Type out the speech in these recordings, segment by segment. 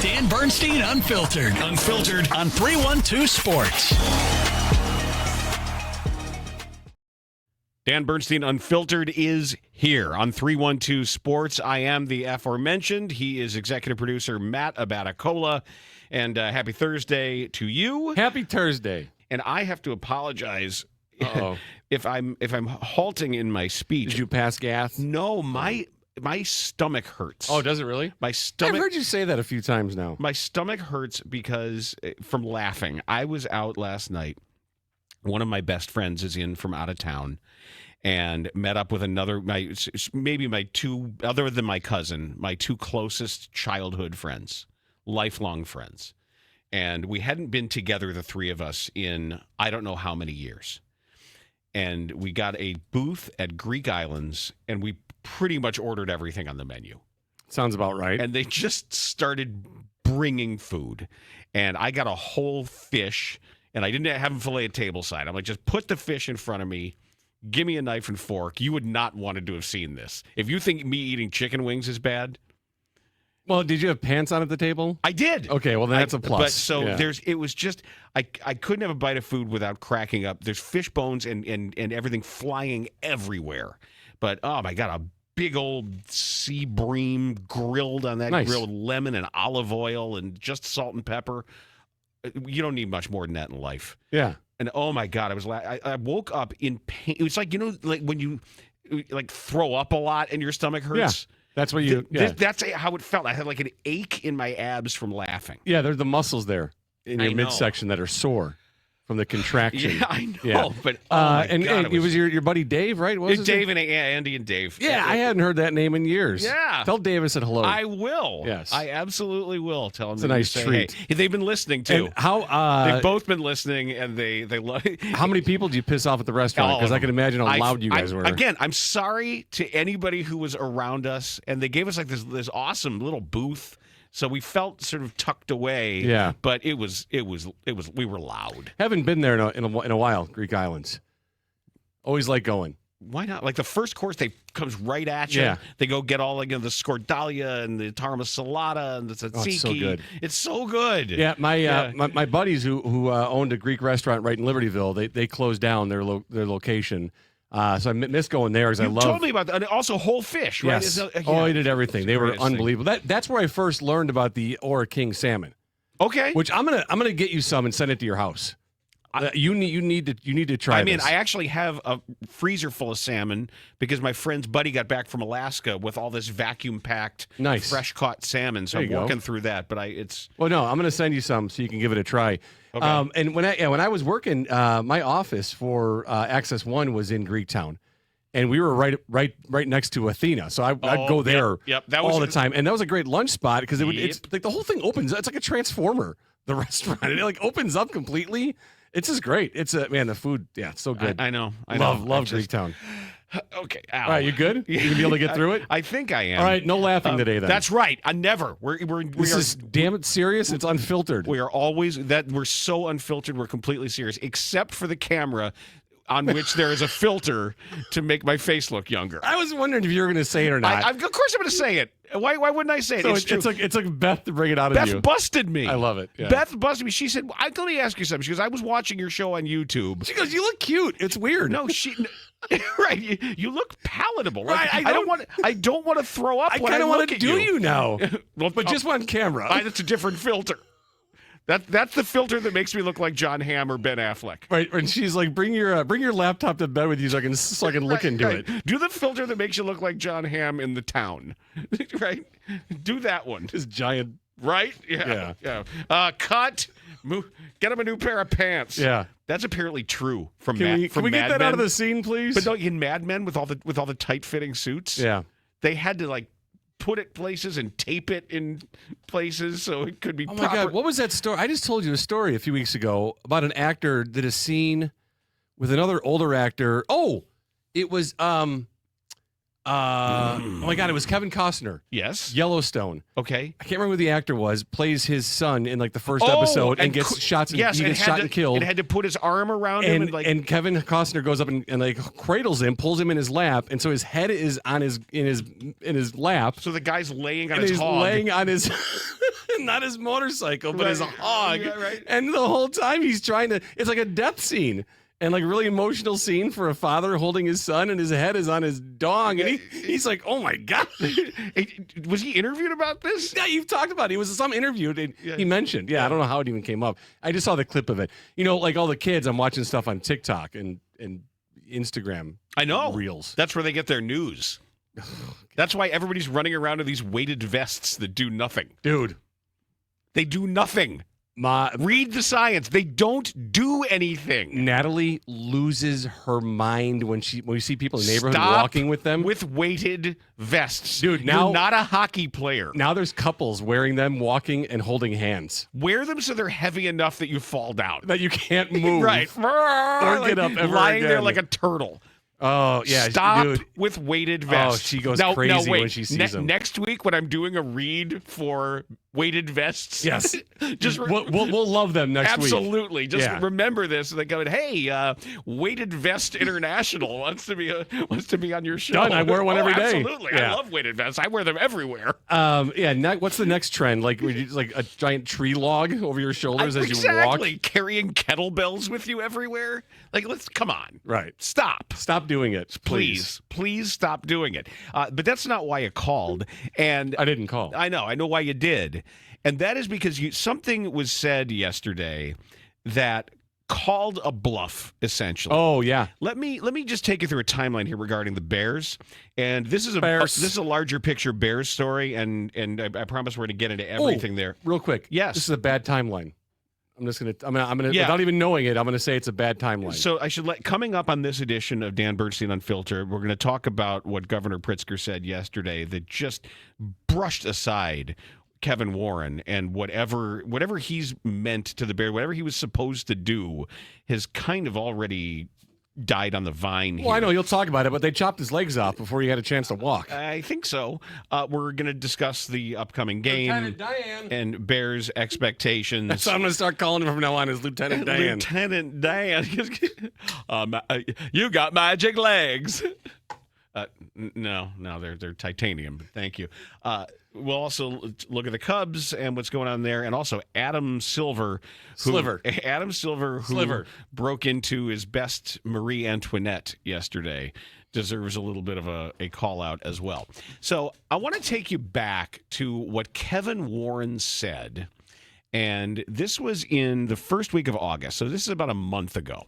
Dan Bernstein Unfiltered. Unfiltered on 312 Sports. Dan Bernstein Unfiltered is here on 312 Sports. I am the aforementioned. He is executive producer Matt Abaticola. And happy Thursday to you. Happy Thursday. And I have to apologize Uh-oh. if I'm halting in my speech. Did you pass gas? No, my stomach hurts. Oh, does it really? My stomach. I've heard you say that a few times now. My stomach hurts because from laughing. I was out last night. One of my best friends is in from out of town and met up with maybe my two, other than my cousin, my two closest childhood friends, lifelong friends. And we hadn't been together, the three of us, in I don't know how many years. And we got a booth at Greek Islands, and we pretty much ordered everything on the menu. Sounds about right. And they just started bringing food. And I got a whole fish, and I didn't have them fillet at tableside. I'm like, just put the fish in front of me. Give me a knife and fork. You would not want to have seen this. If you think me eating chicken wings is bad. Well, did you have pants on at the table? I did. Okay, well, that's a plus. But so Yeah. it was just, I couldn't have a bite of food without cracking up. There's fish bones and everything flying everywhere. But, oh, my God, a big old sea bream grilled on that grill with lemon and olive oil and just salt and pepper. You don't need much more than that in life. Yeah. And, oh, my God, I woke up in pain. It was like, like when you throw up a lot and your stomach hurts. Yeah. That's what you. That's how it felt. I had like an ache in my abs from laughing. Yeah, there's the muscles there in your midsection that are sore from the contraction. Yeah, I know. But it was your buddy Dave, right? What was his Dave name? and Andy and Dave. Yeah, I hadn't heard that name in years. Yeah. Tell Dave I said hello. I will. Yes. I absolutely will. Tell him. It's a nice treat. Hey. They've been listening too. And how they've both been listening, and they love. How many people do you piss off at the restaurant? Because I can imagine how loud you guys were. Again, I'm sorry to anybody who was around us, and they gave us like this awesome little booth. So we felt sort of tucked away. Yeah. But we were loud. Haven't been there in a while, Greek Islands. Always like going. Why not? Like the first course, comes right at you. Yeah. They go get all the scordalia and the tarma salata and the tzatziki. It's so good. It's so good. Yeah, my buddies who owned a Greek restaurant right in Libertyville, they closed down their location. So I miss going there because I love. You told me about that. And also whole fish, right? Yes. I did everything. They were unbelievable. That's where I first learned about the Ora King salmon. Okay. Which I'm gonna get you some and send it to your house. You need to try. I mean, this. I actually have a freezer full of salmon because my friend's buddy got back from Alaska with all this vacuum packed, fresh caught salmon. So I'm working through that. But Well, no, I'm gonna send you some so you can give it a try. Okay. And when I was working, my office for Access One was in Greektown, and we were right next to Athena, so I'd go there all the time, and that was a great lunch spot because it's like the whole thing opens. It's like a transformer. The restaurant it opens up completely. It's just great. It's the food. Yeah, it's so good. I know. Love Greektown. Okay. Ow. All right, you good? You gonna be able to get through it? I think I am. All right, no laughing today then. That's right. I never. This is damn it serious. It's unfiltered. We are always we're so unfiltered. We're completely serious, except for the camera, on which there is a filter to make my face look younger. I was wondering if you were going to say it or not. Of course, I'm going to say it. Why wouldn't I say it? So it's like Beth to bring it out of you. Beth busted me. I love it. Yeah. Beth busted me. She said, "Let me ask you something." She goes, "I was watching your show on YouTube." She goes, "You look cute." It's weird. No, right. You look palatable. Like, right. I don't want to throw up. I kind of want to do you now, well, but just on camera. That's a different filter. That's the filter that makes me look like John Hamm or Ben Affleck. Right, and she's like, bring your laptop to bed with you so I can look into it. Do the filter that makes you look like John Hamm in The Town, right? Do that one. This giant, right? Yeah. Cut. Get him a new pair of pants. Yeah, that's apparently true. Can we get that out of the scene, please? But no, in Mad Men with all the tight fitting suits. Yeah, they had to put it places and tape it in places so it could be proper. My God, what was that story? I just told you a story a few weeks ago about an actor did a scene with another older actor. Oh, it was Oh my God, it was Kevin Costner. Yes. Yellowstone. Okay. I can't remember who the actor was. Plays his son in like the first episode and gets shot and killed. And had to put his arm around him and Kevin Costner goes up and like cradles him, pulls him in his lap, and so his head is on in his lap. So the guy's laying on his his hog. He's laying on his not his motorcycle, but his hog. Yeah, right. And the whole time he's trying to. It's like a death scene. And like really emotional scene for a father holding his son, and his head is on his dong, and he's like, "Oh my God!" Was he interviewed about this? Yeah, you've talked about it. It was some interview that he mentioned. Yeah, I don't know how it even came up. I just saw the clip of it. You know, like all the kids, I'm watching stuff on TikTok and Instagram. I know reels. That's where they get their news. That's why everybody's running around in these weighted vests that do nothing, dude. They do nothing. Read the science. They don't do anything. Natalie loses her mind when we see people in the neighborhood walking with them with weighted vests. Dude, now you're not a hockey player. Now there's couples wearing them, walking and holding hands. Wear them so they're heavy enough that you fall down, that you can't move, right? Or get up ever lying again. there like a turtle. Oh, yeah. Stop dude. with weighted vests. Oh, she goes crazy when she sees them. Next week when I'm doing a read for weighted vests. Yes. we'll love them next week. Absolutely. Just remember this. They go, hey, Weighted Vest International wants to be on your show. Done. I wear one every day. Absolutely. Yeah. I love weighted vests. I wear them everywhere. What's the next trend? Like a giant tree log over your shoulders as you walk? Exactly. Carrying kettlebells with you everywhere. Like, come on. Right. Stop doing it. Please stop doing it. But that's not why you called. And I didn't call. I know why you did. And that is because something was said yesterday that called a bluff, essentially. Oh, yeah. Let me just take you through a timeline here regarding the Bears. And this is a larger picture Bears story, and I promise we're going to get into everything there. Real quick. Yes. This is a bad timeline. I'm gonna without even knowing it, I'm gonna say it's a bad timeline. So I should coming up on this edition of Dan Bernstein Unfiltered, we're gonna talk about what Governor Pritzker said yesterday that just brushed aside Kevin Warren and whatever he's meant to the Bears, whatever he was supposed to do, has kind of already died on the vine here. Well, I know you'll talk about it, but they chopped his legs off before he had a chance to walk. I think so. We're going to discuss the upcoming game and Bears expectations. That's what I'm going to start calling him from now on, is Lieutenant Dan. Lieutenant Dan. You got magic legs. No, they're titanium. Thank you. We'll also look at the Cubs and what's going on there, and also Adam Silver, who broke into his best Marie Antoinette yesterday, deserves a little bit of a call out as well. So I want to take you back to what Kevin Warren said, and this was in the first week of August. So this is about a month ago.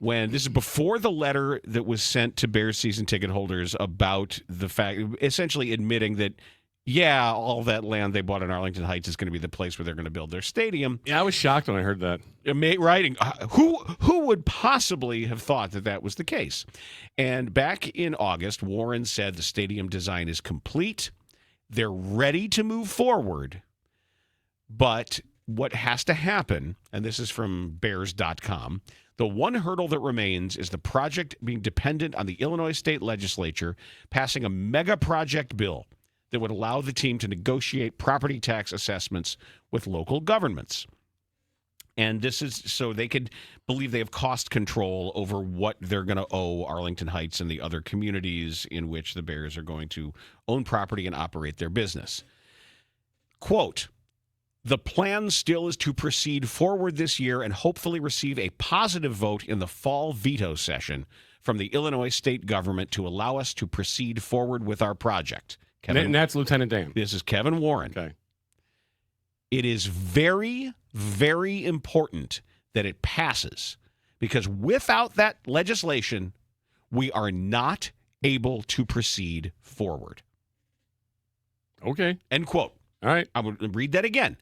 When this is before the letter that was sent to Bears season ticket holders about the fact, essentially admitting that, yeah, all that land they bought in Arlington Heights is going to be the place where they're going to build their stadium. Yeah, I was shocked when I heard that. Writing, who would possibly have thought that was the case? And back in August, Warren said the stadium design is complete. They're ready to move forward. But what has to happen, and this is from Bears.com, the one hurdle that remains is the project being dependent on the Illinois state legislature passing a mega project bill that would allow the team to negotiate property tax assessments with local governments. And this is so they could believe they have cost control over what they're going to owe Arlington Heights and the other communities in which the Bears are going to own property and operate their business. Quote, the plan still is to proceed forward this year and hopefully receive a positive vote in the fall veto session from the Illinois state government to allow us to proceed forward with our project. And that's Lieutenant Dan. This is Kevin Warren. Okay. It is very, very important that it passes, because without that legislation, we are not able to proceed forward. Okay. End quote. All right. I would read that again.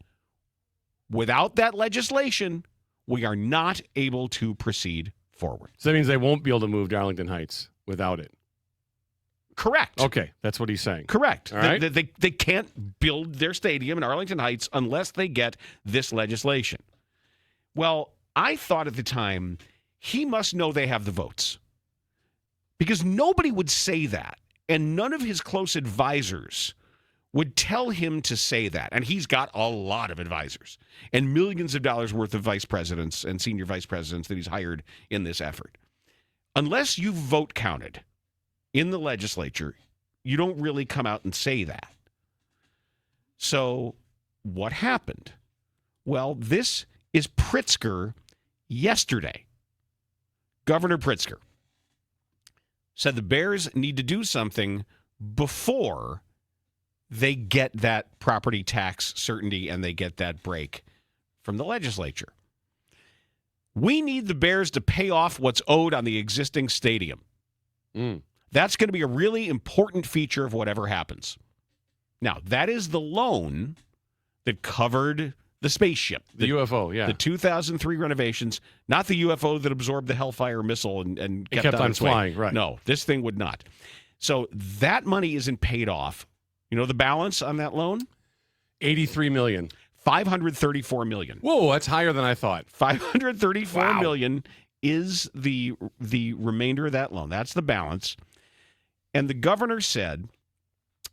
Without that legislation, we are not able to proceed forward. So that means they won't be able to move to Arlington Heights without it. Correct. Okay, that's what he's saying. Correct. All right. They can't build their stadium in Arlington Heights unless they get this legislation. Well, I thought at the time, he must know they have the votes. Because nobody would say that And none of his close advisors would tell him to say that. And he's got a lot of advisors and millions of dollars worth of vice presidents and senior vice presidents that he's hired in this effort. Unless you vote counted in the legislature, you don't really come out and say that. So what happened? Well, this is Pritzker yesterday. Governor Pritzker said the Bears need to do something before they get that property tax certainty and they get that break from the legislature. We need the Bears to pay off what's owed on the existing stadium. That's going to be a really important feature of whatever happens. Now, that is the loan that covered the spaceship. The UFO, yeah. The 2003 renovations, not the UFO that absorbed the Hellfire missile and kept on flying, right. No, this thing would not. So that money isn't paid off. You know the balance on that loan? $83 million. $534 million. Whoa, that's higher than I thought. $534 million is the remainder of that loan. That's the balance. And the governor said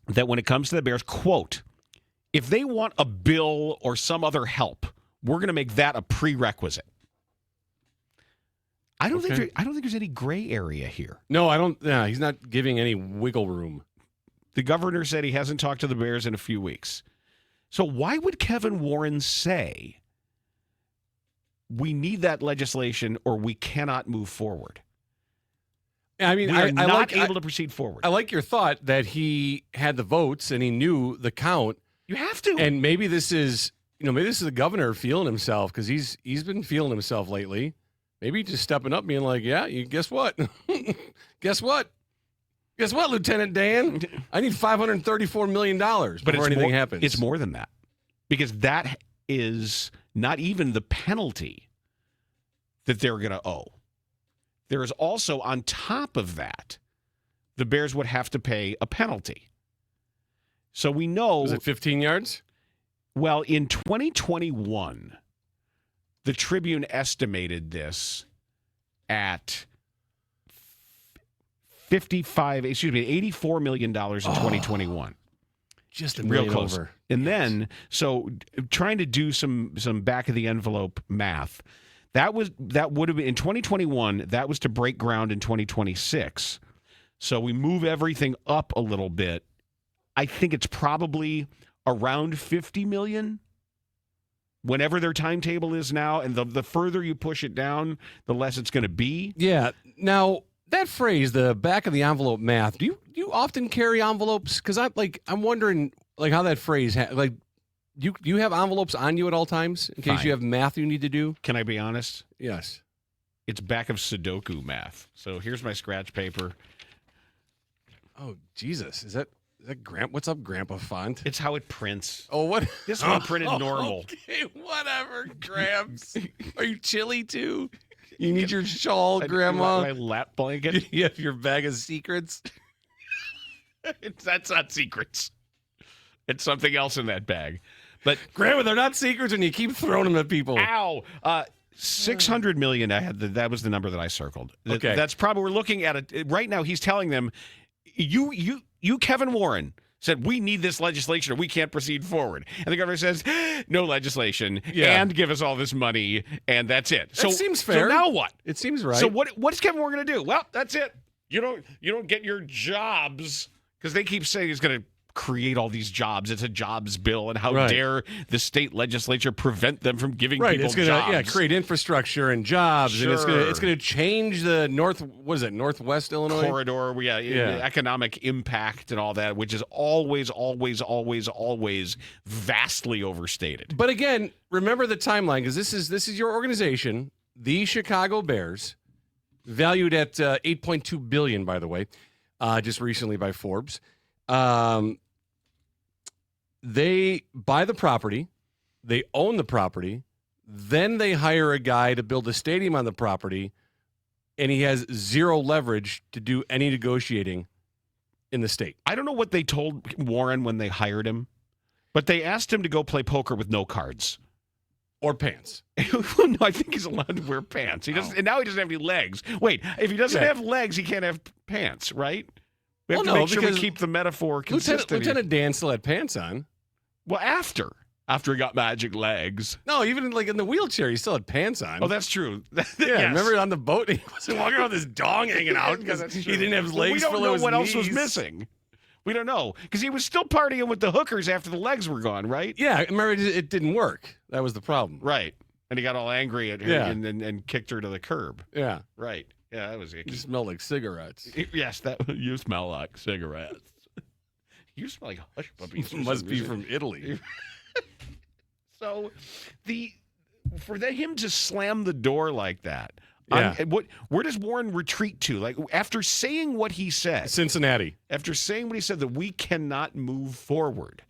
that when it comes to the Bears, quote, if they want a bill or some other help, we're going to make that a prerequisite. I don't think there's any gray area here. No, I don't. Yeah, he's not giving any wiggle room. The governor said he hasn't talked to the Bears in a few weeks. So why would Kevin Warren say we need that legislation or we cannot move forward? I mean, we're not able to proceed forward. I like your thought that he had the votes and he knew the count. You have to. And maybe this is the governor feeling himself because he's been feeling himself lately. Maybe just stepping up, being like, yeah, guess what? Guess what? Guess what, Lieutenant Dan? I need $534 million before anything happens. It's more than that. Because that is not even the penalty that they're going to owe. There is also, on top of that, the Bears would have to pay a penalty. So we know... Is it 15 yards? Well, in 2021, the Tribune estimated this at $84 million in 2021. Just a million real close. Over. And then, so trying to do some back of the envelope math, that would have been in 2021. That was to break ground in 2026. So we move everything up a little bit. I think it's probably around $50 million. Whenever their timetable is now, and the further you push it down, the less it's going to be. Yeah. Now that phrase, the back of the envelope math. Do you often carry envelopes? Because I'm wondering how that phrase do you have envelopes on you at all times in case you have math you need to do? Can I be honest? Yes. It's back of Sudoku math. So here's my scratch paper. Oh Jesus! Is that what's up, Grandpa font? It's how it prints. Oh, what? This one printed normal. Okay, whatever, Gramps. Are you chilly too? You need your shawl, Grandma. My lap blanket. You have your bag of secrets. That's not secrets. It's something else in that bag. But Grandma, they're not secrets, and you keep throwing them at people. Ow! $600 million. That was the number that I circled. Okay, that's probably we're looking at it right now. He's telling them, you, Kevin Warren, said we need this legislation or we can't proceed forward. And the governor says, no legislation and give us all this money and that's it. That seems fair. So now what? It seems right. So what's Kevin Warren going to do? Well, that's it. You don't get your jobs because they keep saying he's going to create all these jobs. It's a jobs bill, and how dare the state legislature prevent them from giving people it's gonna, jobs? Yeah, create infrastructure and jobs, sure. And it's gonna change the Northwest Illinois corridor. Economic impact and all that, which is always vastly overstated. But again, remember the timeline because this is your organization, the Chicago Bears, valued at $8.2 billion, by the way, just recently by Forbes. They buy the property, they own the property, then they hire a guy to build a stadium on the property, and he has zero leverage to do any negotiating in the state. I don't know what they told Warren when they hired him, but they asked him to go play poker with no cards. Or pants. No, I think he's allowed to wear pants. He doesn't, and now he doesn't have any legs. Wait, if he doesn't have legs, he can't have pants, right? We have to make sure we keep the metaphor consistent. Lieutenant Dan still had pants on. Well, after he got magic legs. No, even in the wheelchair, he still had pants on. Oh, that's true. Yes. Remember on the boat, he wasn't walking around with his dong hanging out because he didn't have his legs. We don't know what else was missing. We don't know because he was still partying with the hookers after the legs were gone, right? Yeah, remember it didn't work. That was the problem. Right, and he got all angry at her and kicked her to the curb. Yeah, right. Yeah, that was it. You smell like cigarettes. Yes, you smell like cigarettes. You smell like hush puppies. Must be from Italy. So, for him to slam the door like that, where does Warren retreat to? Like after saying what he said, Cincinnati. After saying what he said, that we cannot move forward.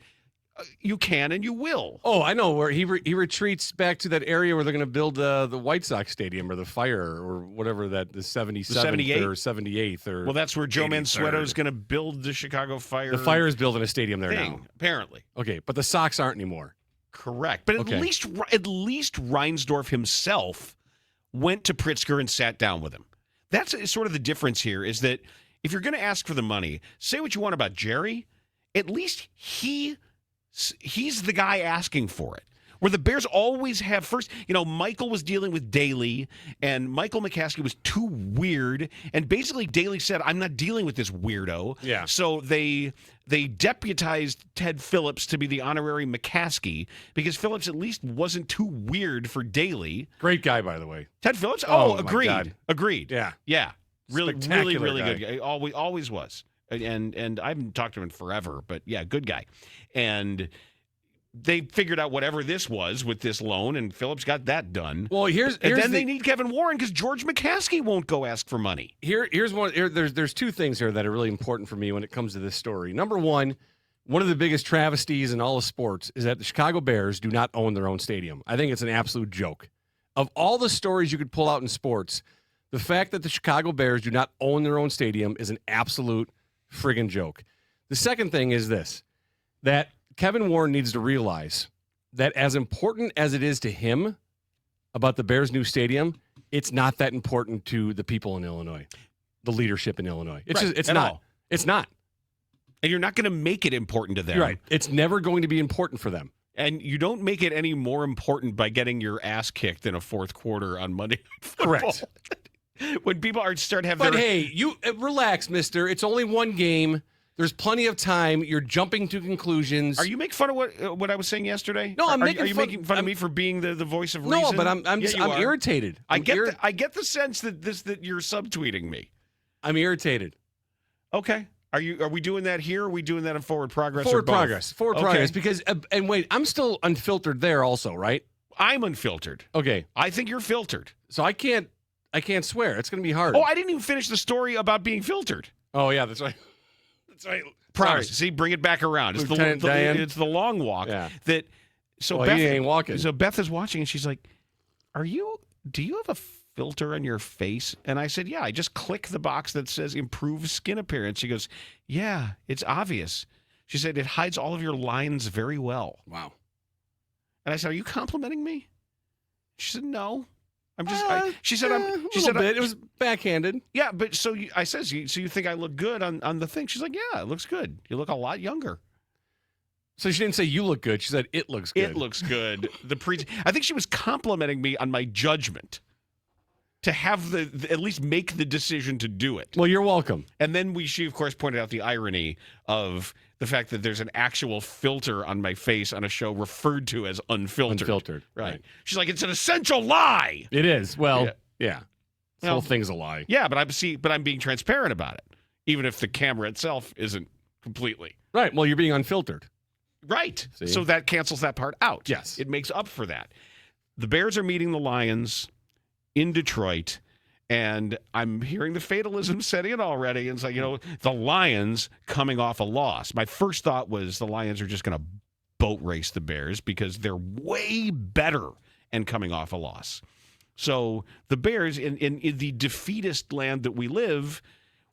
You can and you will. Oh, I know where he retreats back to that area where they're going to build the White Sox Stadium or the Fire or whatever the 77th or 78th or. Well, that's where Joe Mansueto is going to build the Chicago Fire. The Fire is building a stadium there now, apparently. Okay, but the Sox aren't anymore. Correct, but at least Reinsdorf himself went to Pritzker and sat down with him. That's sort of the difference here. Is that if you're going to ask for the money, say what you want about Jerry. At least he's the guy asking for it. Where the Bears always have first, Michael was dealing with Daly, and Michael McCaskey was too weird, and basically Daly said, "I'm not dealing with this weirdo." Yeah. So they deputized Ted Phillips to be the honorary McCaskey because Phillips at least wasn't too weird for Daly. Great guy, by the way. Ted Phillips. Oh, agreed. my God. Agreed. Yeah. Really good guy. Always was. And I haven't talked to him in forever, but yeah, good guy. And they figured out whatever this was with this loan, and Phillips got that done. Well, they need Kevin Warren because George McCaskey won't go ask for money. Here's one. There's two things here that are really important for me when it comes to this story. Number one of the biggest travesties in all of sports is that the Chicago Bears do not own their own stadium. I think it's an absolute joke. Of all the stories you could pull out in sports, the fact that the Chicago Bears do not own their own stadium is an absolute friggin' joke. The second thing is this, that Kevin Warren needs to realize that as important as it is to him about the Bears' new stadium, it's not that important to the people in Illinois, the leadership in Illinois. It's not. It's not. And you're not going to make it important to them. You're right. It's never going to be important for them. And you don't make it any more important by getting your ass kicked in a fourth quarter on Monday Night Football. Correct. When people hey, you relax, mister. It's only one game. There's plenty of time. You're jumping to conclusions. Are you making fun of what I was saying yesterday? No, Are you making fun of me for being the voice of reason? No, but I'm irritated. I get the sense that you're subtweeting me. I'm irritated. Okay. Are we doing that here? Or are we doing that in Forward Progress? Forward Progress. Because and wait, I'm still unfiltered there also, right? I'm unfiltered. Okay. I think you're filtered. So I can't swear. It's going to be hard. Oh, I didn't even finish the story about being filtered. Oh yeah, that's right. That's right. Promise. See, bring it back around. It's the long walk. Yeah. So Beth ain't walking. So Beth is watching, and she's like, do you have a filter on your face? And I said, yeah, I just click the box that says improve skin appearance. She goes, yeah, it's obvious. She said, it hides all of your lines very well. Wow. And I said, are you complimenting me? She said, no. I'm just. She said, it was backhanded. Yeah, but I said, so you think I look good on the thing? She's like, yeah, it looks good. You look a lot younger. So she didn't say you look good. She said it looks good. It looks good. I think she was complimenting me on my judgment to have at least make the decision to do it. Well, you're welcome. And then she of course pointed out the irony of the fact that there's an actual filter on my face on a show referred to as unfiltered. Unfiltered. Right. She's like, it's an essential lie. It is. Well, yeah. This whole thing's a lie. Yeah, but I'm being transparent about it, even if the camera itself isn't completely. Right. Well, you're being unfiltered. Right. See? So that cancels that part out. Yes. It makes up for that. The Bears are meeting the Lions in Detroit, and I'm hearing the fatalism set in already. And it's like, the Lions coming off a loss. My first thought was the Lions are just going to boat race the Bears because they're way better and coming off a loss. So the Bears, in the defeatist land that we live,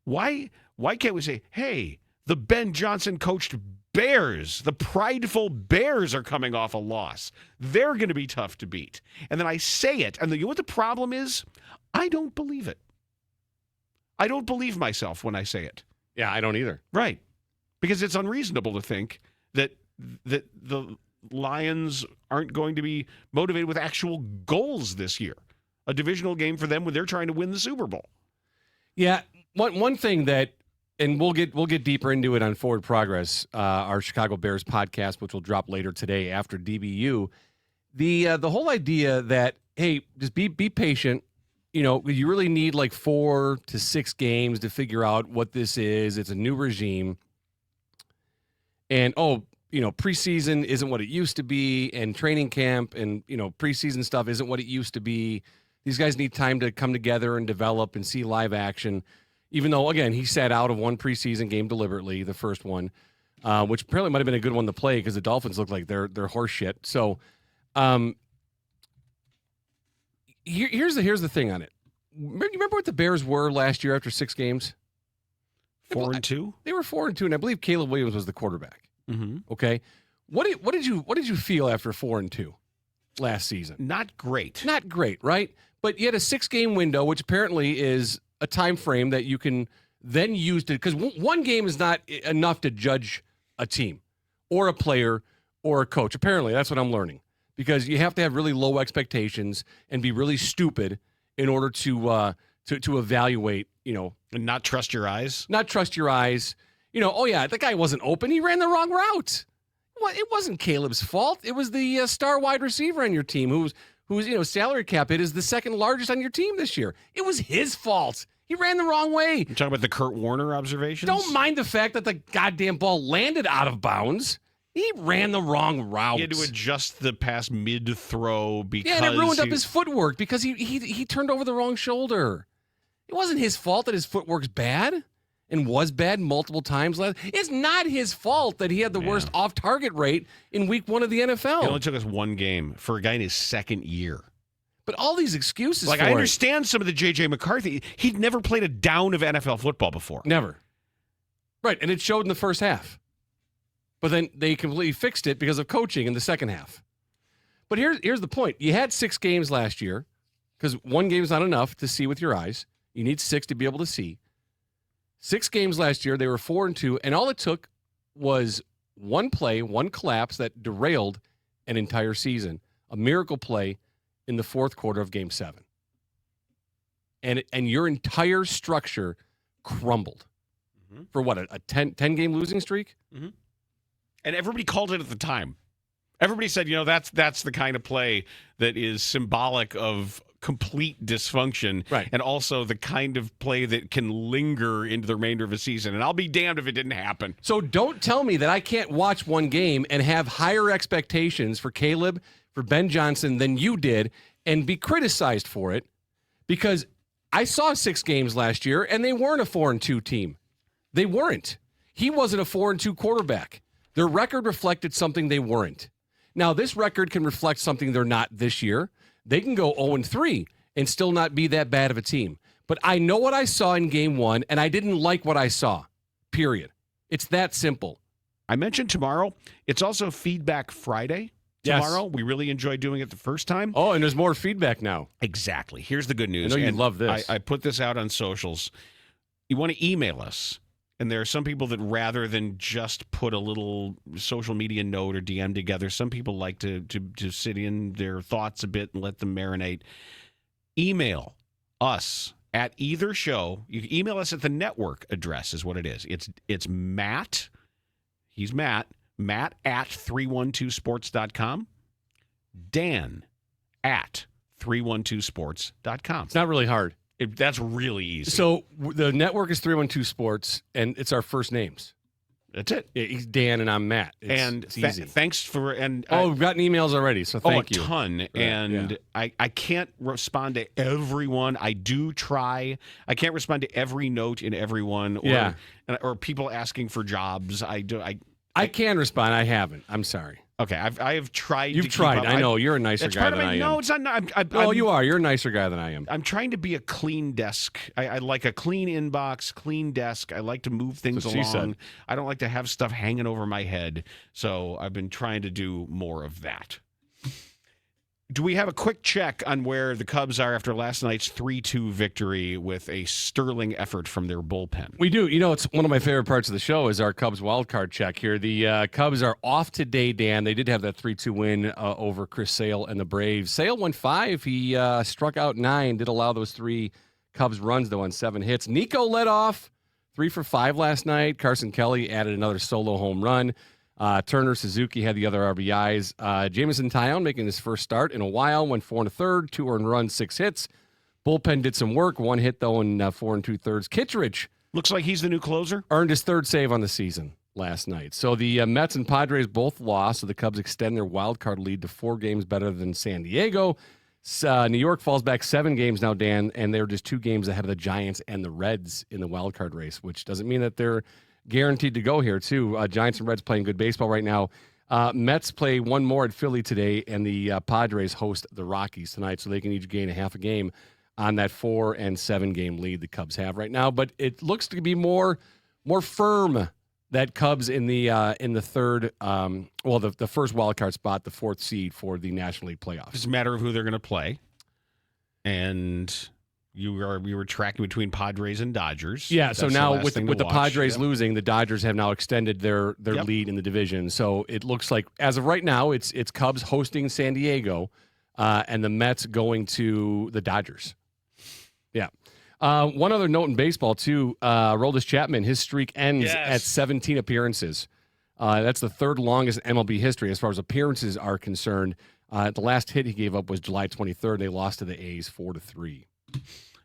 why can't we say, hey, the Ben Johnson coached Bears, the prideful Bears are coming off a loss. They're going to be tough to beat. And then I say it, and you know what the problem is? I don't believe it. I don't believe myself when I say it. Yeah, I don't either. Right. Because it's unreasonable to think that the Lions aren't going to be motivated with actual goals this year. A divisional game for them when they're trying to win the Super Bowl. Yeah, one thing that, and we'll get deeper into it on Forward Progress, our Chicago Bears podcast, which will drop later today after DBU. The whole idea that, hey, just be patient. You really need like 4 to 6 games to figure out what this is. It's a new regime. And, preseason isn't what it used to be, and training camp and, preseason stuff isn't what it used to be. These guys need time to come together and develop and see live action, even though, again, he sat out of one preseason game deliberately, the first one, which apparently might have been a good one to play because the Dolphins look like they're horse shit. So here's the thing on it. Remember what the Bears were last year after 6 games? 4-2? They were 4-2, and I believe Caleb Williams was the quarterback. Mm-hmm. Okay. What did you feel after 4-2 last season? Not great. Not great, right? But you had a 6-game window, which apparently is a time frame that you can then use to, because one game is not enough to judge a team or a player or a coach. Apparently, that's what I'm learning, because you have to have really low expectations and be really stupid in order to evaluate, and not trust your eyes. Not trust your eyes. Oh yeah, the guy wasn't open. He ran the wrong route. Well, it wasn't Caleb's fault. It was the star wide receiver on your team who's salary cap hit is the second largest on your team this year. It was his fault. He ran the wrong way. You talking about the Kurt Warner observations? Don't mind the fact that the goddamn ball landed out of bounds. He ran the wrong route. He had to adjust the pass mid-throw because... Yeah, and it ruined up his footwork because he turned over the wrong shoulder. It wasn't his fault that his footwork's bad and was bad multiple times. It's not his fault that he had the worst off-target rate in week 1 of the NFL. It only took us 1 game for a guy in his second year. But all these excuses I understand some of the J.J. McCarthy. He'd never played a down of NFL football before. Never. Right, and it showed in the first half. But then they completely fixed it because of coaching in the second half. But here's the point. You had 6 games last year because 1 game is not enough to see with your eyes. You need 6 to be able to see. 6 games last year, they were 4-2, and all it took was 1 play, 1 collapse that derailed an entire season. A miracle play in the 4th quarter of Game 7. And your entire structure crumbled. Mm-hmm. For what, a 10-game losing streak? Mm-hmm. And everybody called it at the time. Everybody said, that's the kind of play that is symbolic of complete dysfunction, right? And also the kind of play that can linger into the remainder of a season. And I'll be damned if it didn't happen. So don't tell me that I can't watch 1 game and have higher expectations for Caleb, for Ben Johnson than you did and be criticized for it, because I saw 6 games last year and they weren't a 4-2 team. They weren't. He wasn't a 4-2 quarterback. Their record reflected something they weren't. Now, this record can reflect something they're not this year. They can go 0-3 and still not be that bad of a team. But I know what I saw in Game 1, and I didn't like what I saw, period. It's that simple. I mentioned tomorrow. It's also Feedback Friday tomorrow. Yes. We really enjoyed doing it the first time. Oh, and there's more feedback now. Exactly. Here's the good news. I know you love this. I put this out on socials. You want to email us. And there are some people that rather than just put a little social media note or DM together, some people like to sit in their thoughts a bit and let them marinate. Email us at either show. You can email us at the network address is what it is. It's Matt. He's Matt. Matt at 312sports.com. Dan at 312sports.com. It's not really hard. That's really easy. So the network is 312 Sports, and it's our first names. That's it. Yeah, he's Dan, and I'm Matt. It's easy. Thanks for we've gotten emails already, so thank you. A ton, and yeah. I can't respond to everyone. I do try. I can't respond to every note in everyone, or people asking for jobs. I can respond. I haven't. I'm sorry. Okay, I have tried. You've tried. I know you're a nicer guy than I am. No, it's not. No, you are. You're a nicer guy than I am. I'm trying to be a clean desk. I like a clean inbox, clean desk. I like to move things along. I don't like to have stuff hanging over my head. So I've been trying to do more of that. Do we have a quick check on where the Cubs are after last night's 3-2 victory with a sterling effort from their bullpen? We do. It's one of my favorite parts of the show is our Cubs wild card check here. The Cubs are off today, Dan. They did have that 3-2 win over Chris Sale and the Braves. Sale went 5. He struck out 9, did allow those 3 Cubs runs, though, on 7 hits. Nico led off 3 for 5 last night. Carson Kelly added another solo home run. Turner Suzuki had the other RBIs. Jameson Taillon making his first start in a while, went 4 1/3, 2 earned runs, 6 hits. Bullpen did some work, 1 hit though in 4 2/3. Kittredge looks like he's the new closer. Earned his 3rd save on the season last night. So the Mets and Padres both lost, so the Cubs extend their wild card lead to 4 games better than San Diego. New York falls back 7 games now, Dan, and they're just 2 games ahead of the Giants and the Reds in the wild card race, which doesn't mean that they're guaranteed to go here, too. Giants and Reds playing good baseball right now. Mets play one more at Philly today, and the Padres host the Rockies tonight, so they can each gain a half a game on that 4 and 7 game lead the Cubs have right now. But it looks to be more firm, that Cubs in the third, the first wild card spot, the 4th seed for the National League playoffs. It's a matter of who they're going to play, and you were tracking between Padres and Dodgers. Yeah, That's so now with the watch. Padres losing, the Dodgers have now extended their lead in the division. So it looks like, as of right now, it's Cubs hosting San Diego, and the Mets going to the Dodgers. Yeah. One other note in baseball, too, Aroldis Chapman, his streak ends at 17 appearances. That's the 3rd longest in MLB history as far as appearances are concerned. The last hit he gave up was July 23rd. They lost to the A's 4-3.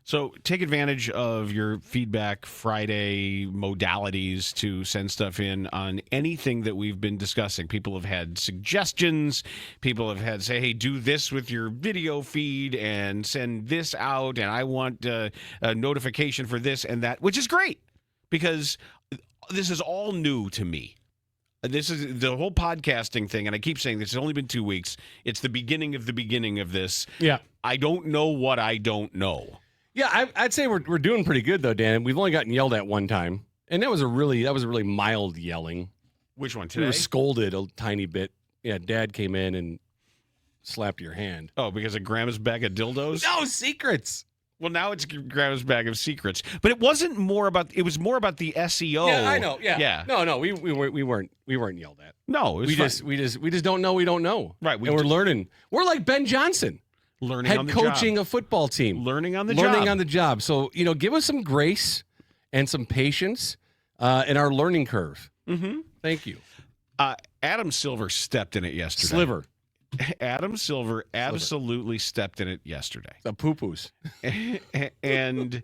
So take advantage of your Feedback Friday modalities to send stuff in on anything that we've been discussing. People have had suggestions. People have had say, hey, do this with your video feed and send this out. And I want a notification for this and that, which is great because this is all new to me. This is the whole podcasting thing, and I keep saying this. It's only been 2 weeks. It's the beginning of this. Yeah, I don't know what I don't know. Yeah, I'd say we're doing pretty good though, Dan. We've only gotten yelled at one time, and that was a really mild yelling. Which one today? We were scolded a tiny bit. Yeah, Dad came in and slapped your hand. Oh, because of Grandma's bag of dildos? No secrets. Well, now it's Grandma's bag of secrets, but it wasn't more about. It was more about the SEO. Yeah, I know. Yeah. No, we weren't yelled at. No, we just don't know. We don't know. Right. And we're learning. We're like Ben Johnson, learning on the job. Head coaching a football team, learning on the job. So give us some grace and some patience in our learning curve. Mm-hmm. Thank you. Adam Silver stepped in it yesterday. Sliver. Adam Silver absolutely stepped in it yesterday. The poo-poos. And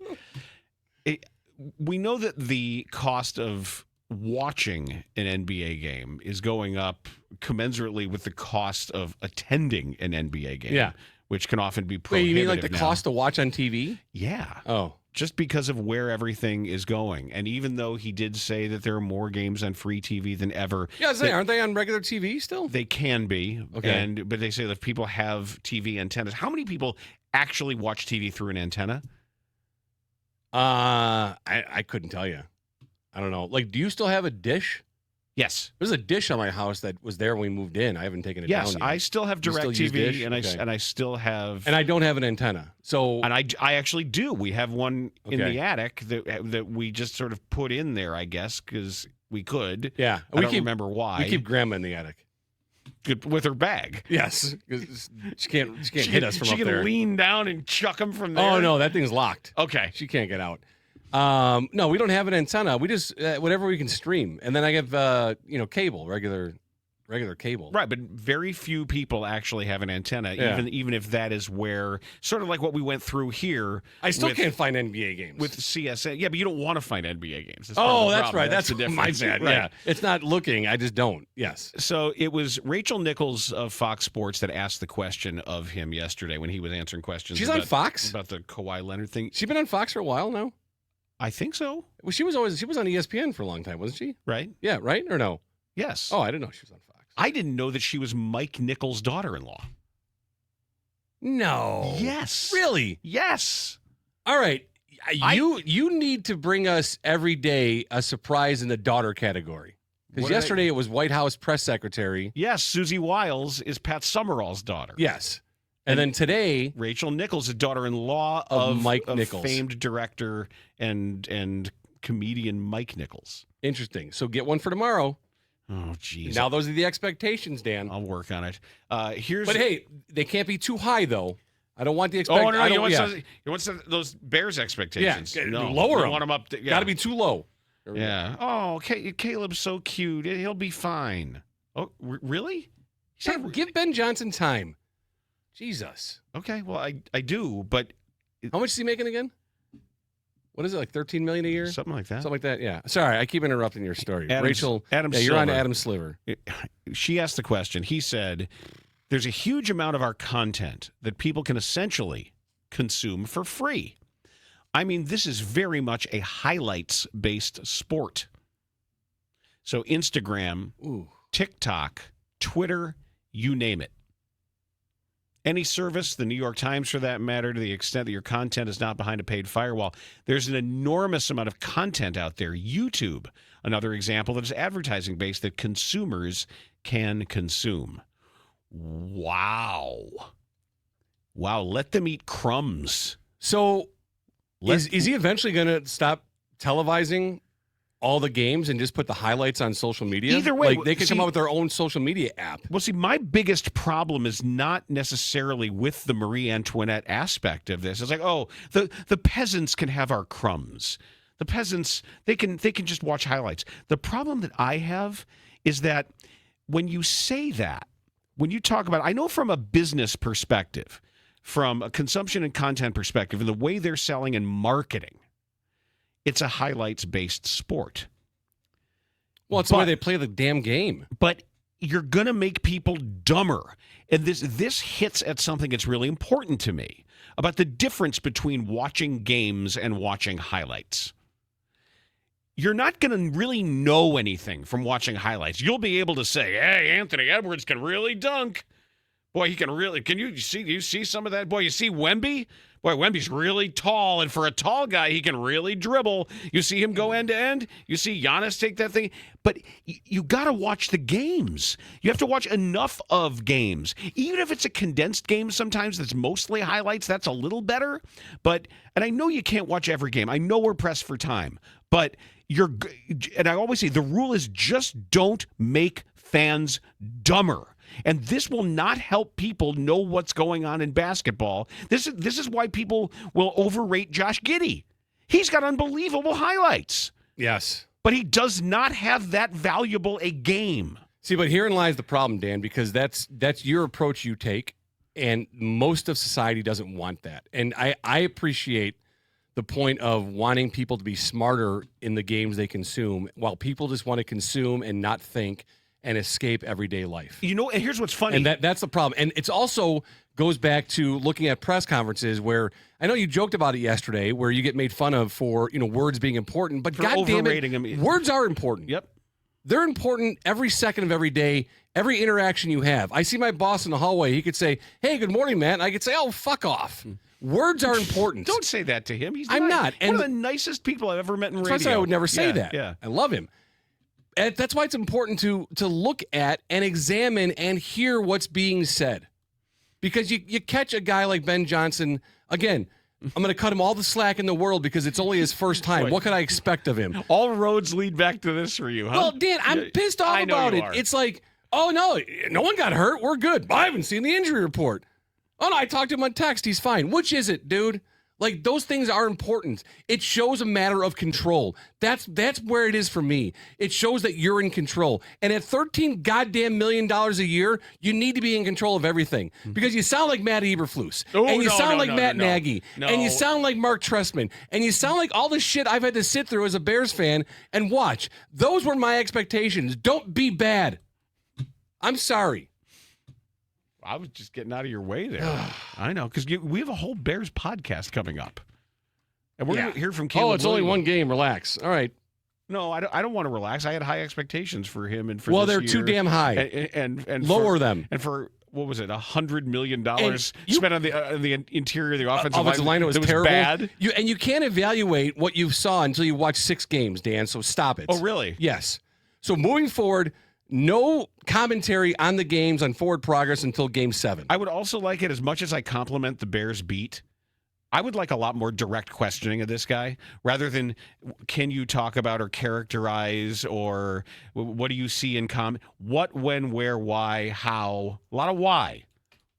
we know that the cost of watching an NBA game is going up commensurately with the cost of attending an NBA game. Yeah. Which can often be prohibitive. Wait, you mean like the cost to watch on TV? Yeah. Oh. Just because of where everything is going. And even though he did say that there are more games on free TV than ever. Yeah, aren't they on regular TV still? They can be. Okay. But they say that if people have TV antennas, how many people actually watch TV through an antenna? I couldn't tell you. I don't know. Like, do you still have a dish? Yes. There's a dish on my house that was there when we moved in. I haven't taken it down yet. Yes, I still have DirecTV, and I still have... And I don't have an antenna. So... And I actually do. We have one in the attic that we just sort of put in there, I guess, because we could. Yeah. I don't remember why. We keep Grandma in the attic. With her bag. Yes. She can't hit us from up there. She can lean down and chuck them from there. Oh, no, that thing's locked. Okay. She can't get out. No, we don't have an antenna. We just whatever we can stream, and then I have cable, regular cable. Right, but very few people actually have an antenna, even if that is where sort of like what we went through here. I still can't find NBA games with CSN. Yeah, but you don't want to find NBA games. That's right. That's the difference. My bad. Right. Yeah, it's not looking. I just don't. Yes. So it was Rachel Nichols of Fox Sports that asked the question of him yesterday when he was answering questions. She's on Fox about the Kawhi Leonard thing. She's been on Fox for a while now. I think so. Well, she was on ESPN for a long time, wasn't she? Right. Yeah. Right or no? Yes. Oh, I didn't know she was on Fox. I didn't know that she was Mike Nichols' daughter-in-law. No. Yes. Really? Yes. All right. You need to bring us every day a surprise in the daughter category. Because yesterday it was White House press secretary. Yes, Susie Wiles is Pat Summerall's daughter. Yes. And then today, Rachel Nichols, the daughter-in-law of Mike Nichols, famed director and comedian Mike Nichols. Interesting. So get one for tomorrow. Oh, geez. Now those are the expectations, Dan. I'll work on it. But hey, they can't be too high, though. I don't want the expectations. Oh, no, you want those Bears expectations. Yeah, no, lower them. You want them up. Got to be too low. Yeah. Oh, Caleb's so cute. He'll be fine. Oh, really? Give Ben Johnson time. Jesus. Okay, well, I do, but... How much is he making again? What is it, like $13 million a year? Something like that. Something like that, yeah. Sorry, I keep interrupting your story. Rachel, Adam you're on Adam Sliver. She asked the question. He said, there's a huge amount of our content that people can essentially consume for free. I mean, this is very much a highlights-based sport. So Instagram, TikTok, Twitter, you name it. Any service, the New York Times for that matter, to the extent that your content is not behind a paid firewall, there's an enormous amount of content out there. YouTube, another example that is advertising-based that consumers can consume. Wow, let them eat crumbs. So is he eventually going to stop televising all the games and just put the highlights on social media? Either way, like they can come up with their own social media app. Well, see, my biggest problem is not necessarily with the Marie Antoinette aspect of this. It's like, oh, the peasants can have our crumbs. The peasants, they can just watch highlights. The problem that I have is that when you say that, when you talk about, I know from a business perspective, from a consumption and content perspective, and the way they're selling and marketing, it's a highlights-based sport. Well, it's the way they play the damn game. But you're going to make people dumber. And this hits at something that's really important to me about the difference between watching games and watching highlights. You're not going to really know anything from watching highlights. You'll be able to say, hey, Anthony Edwards can really dunk. Boy, he can really. Can you see some of that? Boy, you see Wemby? Boy, Wemby's really tall, and for a tall guy, he can really dribble. You see him go end to end. You see Giannis take that thing. But you got to watch the games. You have to watch enough of games. Even if it's a condensed game sometimes that's mostly highlights, that's a little better. And I know you can't watch every game. I know we're pressed for time. But and I always say, the rule is just don't make fans dumber. And this will not help people know what's going on in basketball. This is why people will overrate Josh Giddey. He's got unbelievable highlights. Yes. But he does not have that valuable a game. See, but herein lies the problem, Dan, because that's your approach you take, and most of society doesn't want that. And I appreciate the point of wanting people to be smarter in the games they consume, while people just want to consume and not think and escape everyday life. You know, and here's what's funny. And that's the problem. And it's also goes back to looking at press conferences where I know you joked about it yesterday, where you get made fun of for, words being important, but goddamn it, words are important. Yep. They're important every second of every day, every interaction you have. I see my boss in the hallway. He could say, hey, good morning, man. And I could say, oh, fuck off. Words are important. Don't say that to him. I'm not. One of the nicest people I've ever met in radio. I would never say that. Yeah. I love him. And that's why it's important to look at and examine and hear what's being said. Because you catch a guy like Ben Johnson, again, I'm going to cut him all the slack in the world because it's only his first time. What could I expect of him? All roads lead back to this for you, huh? Well, Dan, I'm pissed off about it. It's like, oh, no one got hurt. We're good. I haven't seen the injury report. Oh, no, I talked to him on text. He's fine. Which is it, dude? Like, those things are important. It shows a matter of control. That's where it is for me. It shows that you're in control. And at $13 goddamn million a year, you need to be in control of everything. Because you sound like Matt Eberflus. And you sound like Matt Nagy. And you sound like Mark Trestman. And you sound like all the shit I've had to sit through as a Bears fan and watch. Those were my expectations. Don't be bad. I'm sorry. I was just getting out of your way there. I know, because we have a whole Bears podcast coming up. And we're going to hear from Caleb. Oh, it's only one game. Relax. All right. No, I don't want to relax. I had high expectations for him and for well, this they're year. too damn high. And lower them. And for, what was it, $100 million spent on the interior of the offensive line. It was terrible. Bad. You can't evaluate what you saw until you watch 6 games, Dan, so stop it. Oh, really? Yes. So moving forward, No commentary on the games on forward progress until Game 7. I would also like it, as much as I compliment the Bears beat, I would like a lot more direct questioning of this guy rather than can you talk about or characterize or what do you see in common? What, when, where, why, how. A lot of why.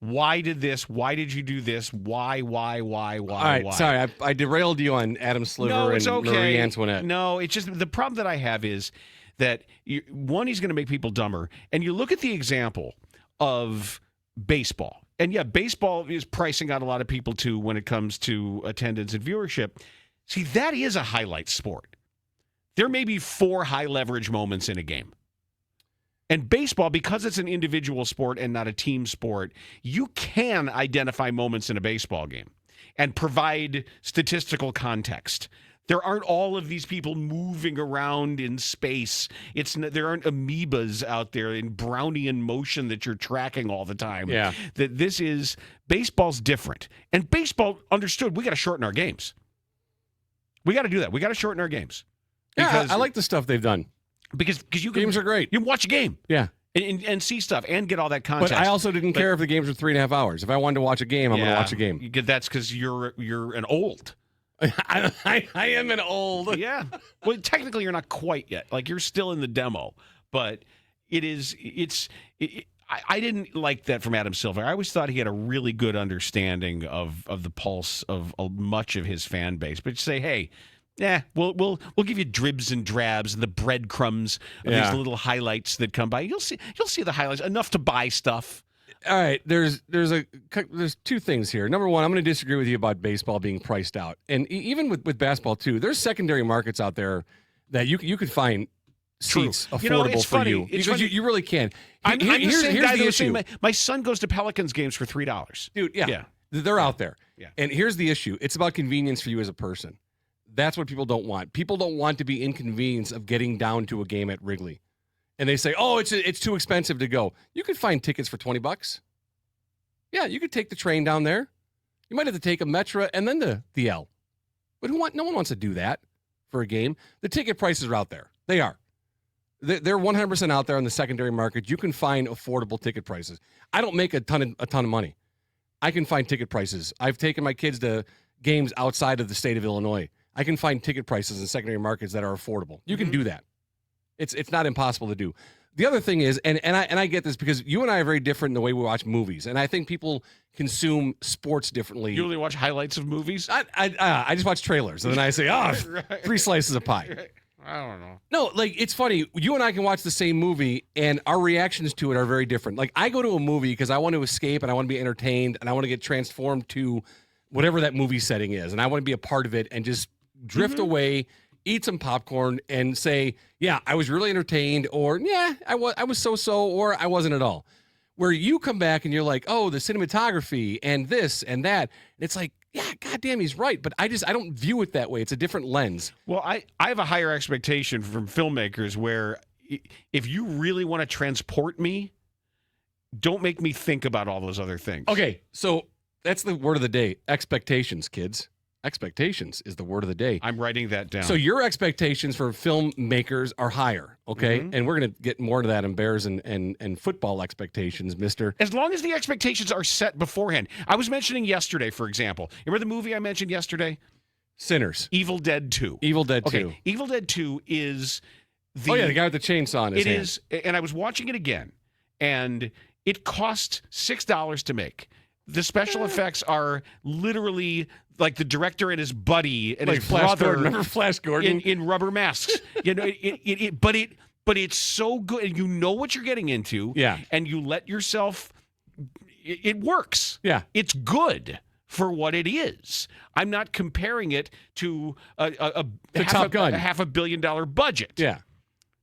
Why did this? Why did you do this? Why? All right, sorry, I derailed you on Adam Sliver and okay. Marie Antoinette. No, it's just the problem that I have is that, one, he's going to make people dumber. And you look at the example of baseball. And yeah, baseball is pricing out a lot of people too when it comes to attendance and viewership. See, that is a highlight sport. There may be 4 high leverage moments in a game. And baseball, because it's an individual sport and not a team sport, you can identify moments in a baseball game and provide statistical context. There aren't all of these people moving around in space. There aren't amoebas out there in Brownian motion that you're tracking all the time. Yeah. That baseball's different. And baseball, understood, we got to shorten our games. We got to do that. We got to shorten our games. Yeah, I like the stuff they've done. Because games are great. You can watch a game. Yeah. And see stuff and get all that context. But I also didn't care if the games were 3.5 hours. If I wanted to watch a game, I'm going to watch a game. That's because you're an old. I am an old. Yeah. Well, technically, you're not quite yet. Like, you're still in the demo. But I didn't like that from Adam Silver. I always thought he had a really good understanding of the pulse of much of his fan base. But say, hey, we'll give you dribs and drabs and the breadcrumbs of these little highlights that come by. You'll see the highlights, enough to buy stuff. All right, there's 2 things here. Number one, I'm going to disagree with you about baseball being priced out, and even with basketball too. There's secondary markets out there that you could find seats affordable for funny. you. Because you really can. I'm the same guy the issue. My son goes to Pelicans games for $3. Dude, yeah. They're out there. Yeah. And here's the issue. It's about convenience for you as a person. That's what people don't want. People don't want to be inconvenienced of getting down to a game at Wrigley. And they say, oh, it's too expensive to go. You could find tickets for $20. Yeah, you could take the train down there. You might have to take a Metra and then the L. But no one wants to do that for a game. The ticket prices are out there. They are. They're 100% out there on the secondary market. You can find affordable ticket prices. I don't make a ton of money. I can find ticket prices. I've taken my kids to games outside of the state of Illinois. I can find ticket prices in secondary markets that are affordable. You can do that. It's not impossible to do. The other thing is, and I get this because you and I are very different in the way we watch movies, and I think people consume sports differently. You only watch highlights of movies? I just watch trailers, and then I say, right. 3 slices of pie. Right. I don't know. No, like, it's funny. You and I can watch the same movie, and our reactions to it are very different. Like, I go to a movie because I want to escape, and I want to be entertained, and I want to get transformed to whatever that movie setting is, and I want to be a part of it and just drift away, eat some popcorn, and say, yeah, I was really entertained, or yeah, I was so-so, or I wasn't at all. Where you come back and you're like, oh, the cinematography and this and that. And it's like, yeah, goddamn, he's right. But I don't view it that way. It's a different lens. Well, I have a higher expectation from filmmakers where if you really want to transport me, don't make me think about all those other things. Okay, so that's the word of the day. Expectations, kids. Expectations is the word of the day. I'm writing that down. So your expectations for filmmakers are higher, okay? Mm-hmm. And we're going to get more to that in Bears and football expectations, mister. As long as the expectations are set beforehand. I was mentioning yesterday, for example. Remember the movie I mentioned yesterday? Sinners. Evil Dead 2. Evil Dead 2. Okay, Evil Dead 2 is the... Oh, yeah, the guy with the chainsaw in his hand. It is, and I was watching it again, and it cost $6 to make. The special effects are literally like the director and his buddy and like his Flash brother. Gordon. Remember Flash Gordon in rubber masks. You know, but it's so good, and you know what you're getting into. Yeah, and you let yourself. It works. Yeah, it's good for what it is. I'm not comparing it to Top Gun, a $500 million budget. Yeah,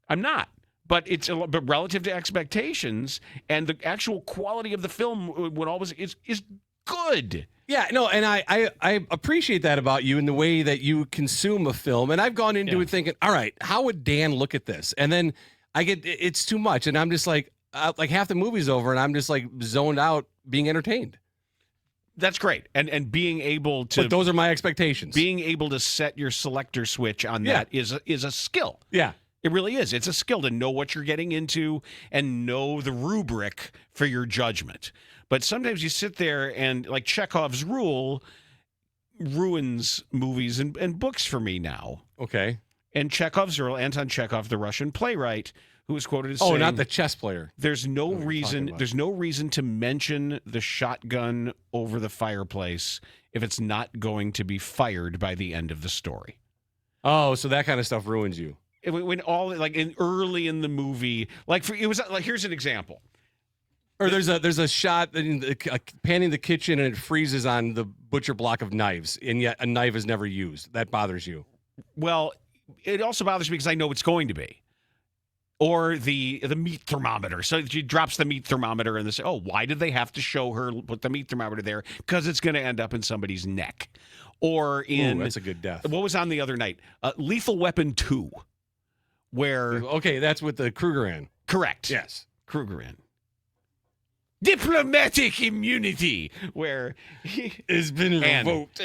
I'm not. But but relative to expectations and the actual quality of the film, when all was is good. Yeah, no, and I appreciate that about you in the way that you consume a film. And I've gone into it thinking, all right, how would Dan look at this? And then I get it's too much, and I'm just like half the movie's over, and I'm just like zoned out, being entertained. That's great, and being able to. But those are my expectations. Being able to set your selector switch on that is a skill. Yeah. It really is. It's a skill to know what you're getting into and know the rubric for your judgment. But sometimes you sit there and, like, Chekhov's rule ruins movies and books for me now. Okay. And Chekhov's rule, Anton Chekhov, the Russian playwright, who was quoted as saying, not the chess player. There's no reason to mention the shotgun over the fireplace if it's not going to be fired by the end of the story. Oh, so that kind of stuff ruins you. When early in the movie, here's an example. Or there's a shot panning the kitchen and it freezes on the butcher block of knives, and yet a knife is never used. That bothers you. Well, it also bothers me because I know it's going to be. Or the meat thermometer. So she drops the meat thermometer and they say, oh, why did they have to show her put the meat thermometer there? Because it's going to end up in somebody's neck. Or in... Ooh, that's a good death. What was on the other night? Lethal Weapon 2. Where... Okay, that's with the Krugerrand. Correct. Yes. Krugerrand. Diplomatic immunity, where he has been revoked.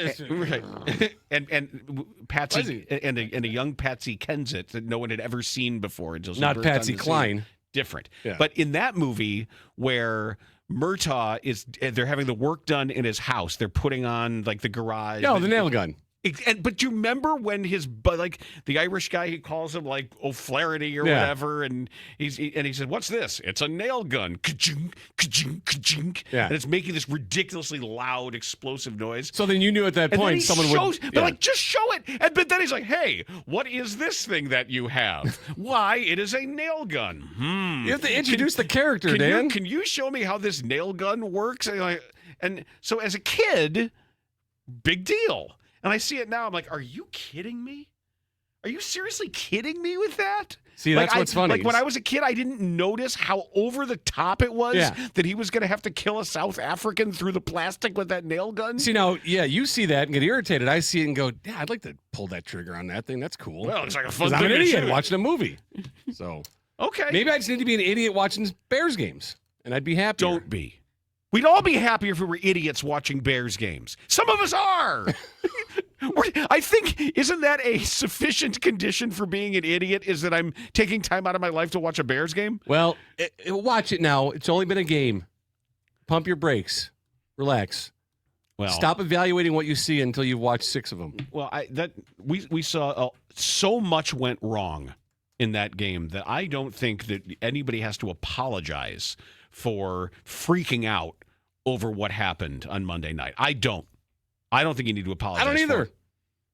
And Patsy and a young Patsy Kensit that no one had ever seen before until she not burst Patsy on the Cline. scene. Different. Yeah. But in that movie where Murtaugh they're having the work done in his house, they're putting on like the garage. No, the nail gun. But do you remember when the Irish guy, he calls him like O'Flaherty or whatever, and he said, "What's this? It's a nail gun." Ka-ching, ka-ching, ka-ching. Yeah. And it's making this ridiculously loud, explosive noise. So then you knew at that point someone would. But just show it. But then he's like, "Hey, what is this thing that you have? Why, it is a nail gun." You have to introduce the character, Dan. Can you show me how this nail gun works? And so as a kid, big deal. And I see it now. I'm like, are you kidding me? Are you seriously kidding me with that? See, that's what's funny. Like when I was a kid, I didn't notice how over the top it was that he was going to have to kill a South African through the plastic with that nail gun. See, now, you see that and get irritated. I see it and go, yeah, I'd like to pull that trigger on that thing. That's cool. Well, it's like a fun thing. I'm an idiot watching a movie. So, okay. Maybe I just need to be an idiot watching Bears games, and I'd be happy. Don't be. We'd all be happier if we were idiots watching Bears games. Some of us are. I think, isn't that a sufficient condition for being an idiot, is that I'm taking time out of my life to watch a Bears game? Well, watch it now. It's only been a game. Pump your brakes. Relax. Well, stop evaluating what you see until you've watched 6 of them. Well, we saw so much went wrong in that game that I don't think that anybody has to apologize for freaking out over what happened on Monday night. I don't think you need to apologize. I don't either. For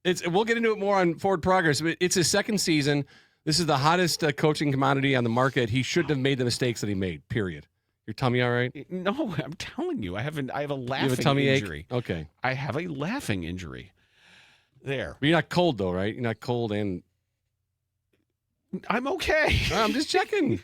it. We'll get into it more on Forward Progress. It's his second season. This is the hottest coaching commodity on the market. He shouldn't have made the mistakes that he made. Period. Your tummy all right? No, I'm telling you, I have a laughing you have a tummy injury. Ache? Okay. I have a laughing injury. There. But you're not cold though, right? You're not cold and I'm okay. I'm just checking.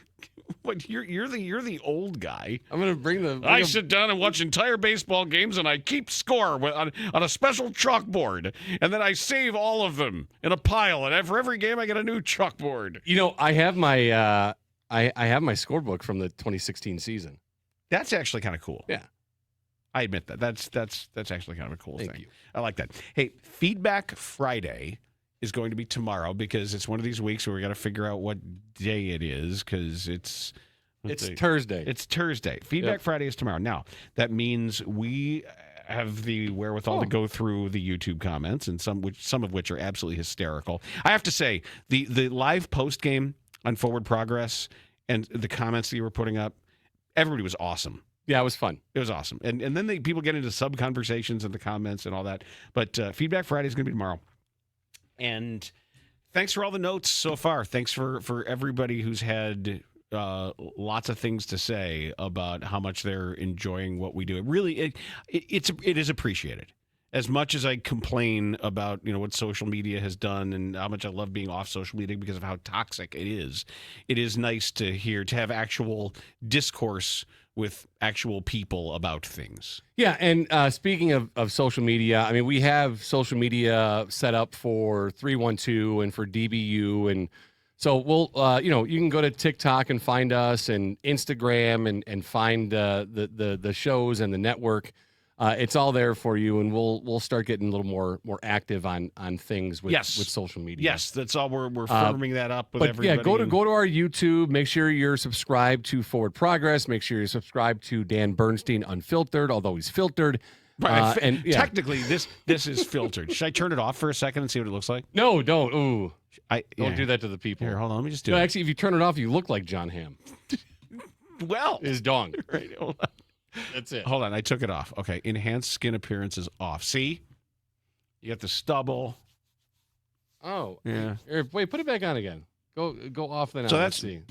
What, you're the old guy. I'm gonna bring I sit down and watch entire baseball games, and I keep score on a special chalkboard, and then I save all of them in a pile. And for every game, I get a new chalkboard. I have my I have my scorebook from the 2016 season. That's actually kind of cool. Yeah, I admit that. That's actually kind of a cool thing. Thank you. I like that. Hey, Feedback Friday is going to be tomorrow because it's one of these weeks where we got to figure out what day it is because it's Thursday. It's Thursday. Feedback Friday is tomorrow. Now, that means we have the wherewithal to go through the YouTube comments, and some of which are absolutely hysterical. I have to say, the live post game on Forward Progress and the comments that you were putting up, everybody was awesome. Yeah, it was fun. It was awesome. And then people get into sub conversations in the comments and all that. But Feedback Friday is going to be tomorrow. And thanks for all the notes so far. Thanks for everybody who's had lots of things to say about how much they're enjoying what we do. It really it is appreciated. As much as I complain about what social media has done and how much I love being off social media because of how toxic it is nice to have actual discourse with actual people about things. Yeah, and speaking of social media, I mean, we have social media set up for 312 and for DBU, and so we'll, you can go to TikTok and find us, and Instagram and find the shows and the network. It's all there for you, and we'll start getting a little more active on things with social media. Yes, that's all. We're firming that up with everybody. Yeah, go to our YouTube. Make sure you're subscribed to Forward Progress. Make sure you're subscribed to Dan Bernstein Unfiltered, although he's filtered. Right, technically, this is filtered. Should I turn it off for a second and see what it looks like? No, don't. Ooh, don't do that to the people. Here, hold on. Let me just do it. Actually, if you turn it off, you look like John Hamm. Well, his dong. Right, hold on. That's it. Hold on, I took it off. Okay, enhanced skin appearance is off. See? You got the stubble. Oh. Yeah. Wait, put it back on again. Go off then. So that's you.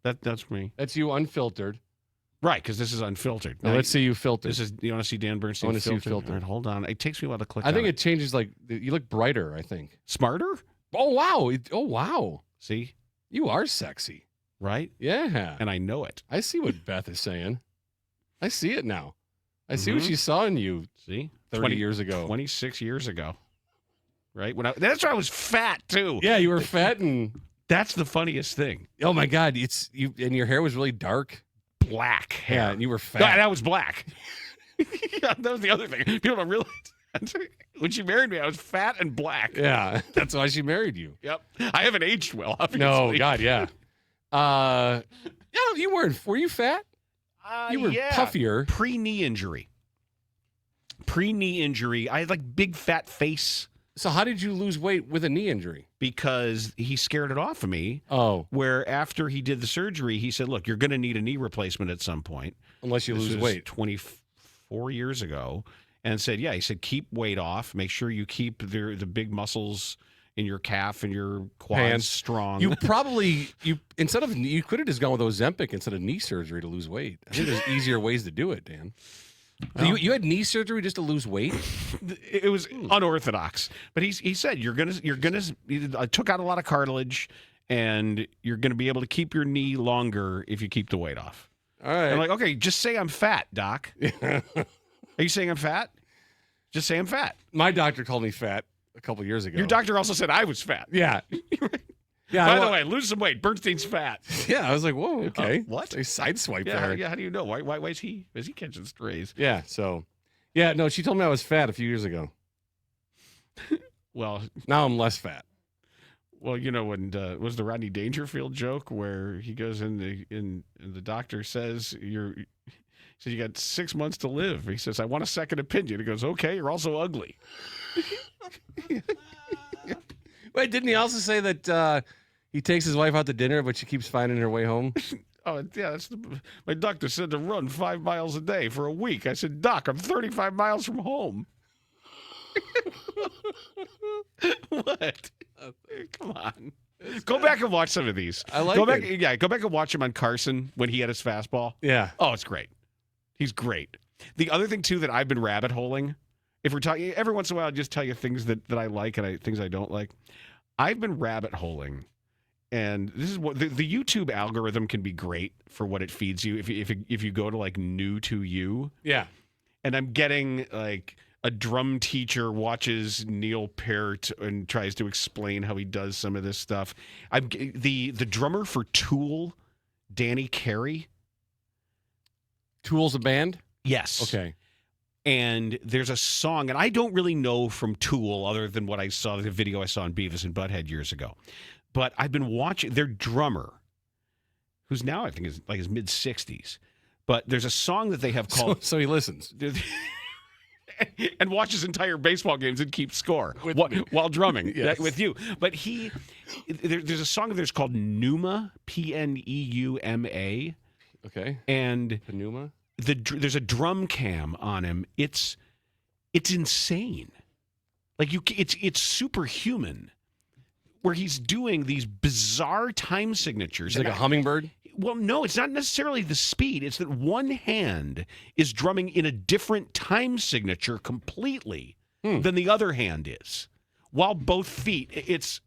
That's me. That's you unfiltered. Right, because this is unfiltered. Now, let's see you filtered. You want to see Dan Bernstein? I want to see you filtered. All right, hold on. It takes me a while to click. I think it changes. Like you look brighter. I think smarter. Oh wow. See, you are sexy. Right? Yeah. And I know it. I see what Beth is saying. I see it now. I see what she saw in you. See, 30 years ago, 26 years ago. Right? That's why I was fat too. Yeah, you were fat, and that's the funniest thing. Oh my God, it's you, and your hair was really dark. Black hair. Yeah, and you were fat. No, that was black. Yeah, that was the other thing. People don't realize. When she married me, I was fat and black. Yeah, that's why she married you. Yep. I haven't aged well, obviously. No, God, yeah. Yeah, you weren't. Were you fat? You were puffier. Pre-knee injury. I had like big fat face. So how did you lose weight with a knee injury? Because he scared it off of me. Oh. Where after he did the surgery, he said, look, you're going to need a knee replacement at some point. Unless you lose weight. 24 years ago. And said, he said, keep weight off. Make sure you keep the big muscles in your calf and your quads strong. You could have just gone with Ozempic instead of knee surgery to lose weight. I think there's easier ways to do it, Dan. So you had knee surgery just to lose weight? It was unorthodox, but he said you're gonna. I took out a lot of cartilage, and you're gonna be able to keep your knee longer if you keep the weight off. All right. I'm like, okay, just say I'm fat, doc. Are you saying I'm fat? Just say I'm fat. My doctor called me fat a couple years ago. Your doctor also said I was fat. Yeah. Yeah. By the way, lose some weight. Bernstein's fat. Yeah, I was like, whoa, okay. What? A sideswipe there. there. Yeah, how do you know? Why is he catching strays? Yeah, so. Yeah, no, she told me I was fat a few years ago. Well. Now I'm less fat. Well, when was the Rodney Dangerfield joke where he goes in and the doctor says you got 6 months to live. He says, I want a second opinion. He goes, okay, you're also ugly. Wait, didn't he also say that he takes his wife out to dinner, but she keeps finding her way home? Oh, yeah. My doctor said to run 5 miles a day for a week. I said, Doc, I'm 35 miles from home. What? Come on. Go back and watch some of these. I like it. Yeah, go back and watch him on Carson when he had his fastball. Yeah. Oh, it's great. He's great. The other thing, too, that I've been rabbit holing, if we're talking, every once in a while, I'll just tell you things that I like and things I don't like. I've been rabbit holing, and this is what the YouTube algorithm can be great for what it feeds you if you go to like new to you. Yeah. And I'm getting like a drum teacher watches Neil Peart and tries to explain how he does some of this stuff. The drummer for Tool, Danny Carey. Tool's a band? Yes. Okay. And there's a song, and I don't really know from Tool other than what I saw, the video I saw in Beavis and Butthead years ago. But I've been watching their drummer, who's now I think is like his mid-60s. But there's a song that they have called... So he listens. And watches entire baseball games and keeps score while drumming. Yes. With you. But there's a song of theirs called Pneuma, Pneuma. Okay. And Pneuma? There's a drum cam on him. It's insane. Like it's superhuman. Where he's doing these bizarre time signatures. It's like a hummingbird? Well, no, it's not necessarily the speed. It's that one hand is drumming in a different time signature completely than the other hand is. while both feet.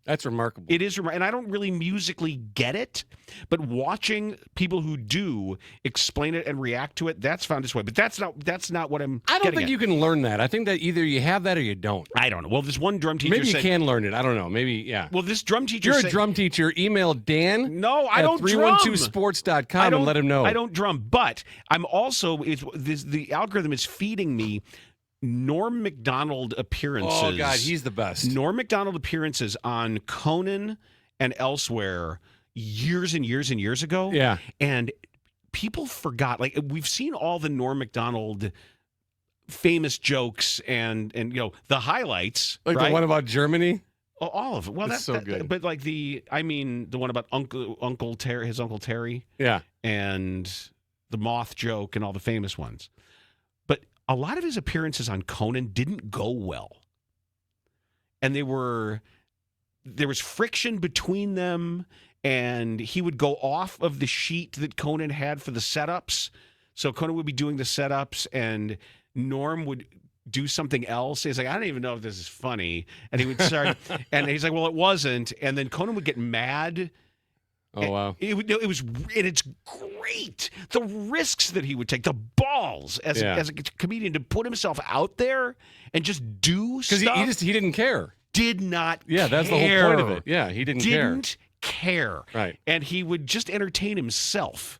That's remarkable. It is, and I don't really musically get it, but watching people who do explain it and react to it, that's found its way. But that's not what I'm. I don't think you can learn that. I think that either you have that or you don't. I don't know. Well, this one drum teacher maybe said, you can learn it. I don't know. Maybe yeah. Well, this drum teacher. You're a drum teacher. Email Dan. No, I don't drum. 312sports.com and let him know. I don't drum, but I'm also the algorithm is feeding me Norm Macdonald appearances. Oh, God, he's the best. Norm Macdonald appearances on Conan and elsewhere years and years and years ago. Yeah. And people forgot. Like, we've seen all the Norm Macdonald famous jokes and the highlights. Like right? The one about Germany? Oh, all of it. Well, that's so good. But like the one about Uncle Terry, his Uncle Terry. Yeah. And the moth joke and all the famous ones. But a lot of his appearances on Conan didn't go well. And there was friction between them, and he would go off of the sheet that Conan had for the setups. So Conan would be doing the setups, and Norm would do something else. He's like, I don't even know if this is funny. And he would start, and he's like, well, it wasn't. And then Conan would get mad. Oh, wow. It's great. The risks that he would take, the balls as a comedian to put himself out there and just do stuff. Because he didn't care. Did not care. Yeah, that's the whole point of it. Yeah, he didn't care. Right. And he would just entertain himself.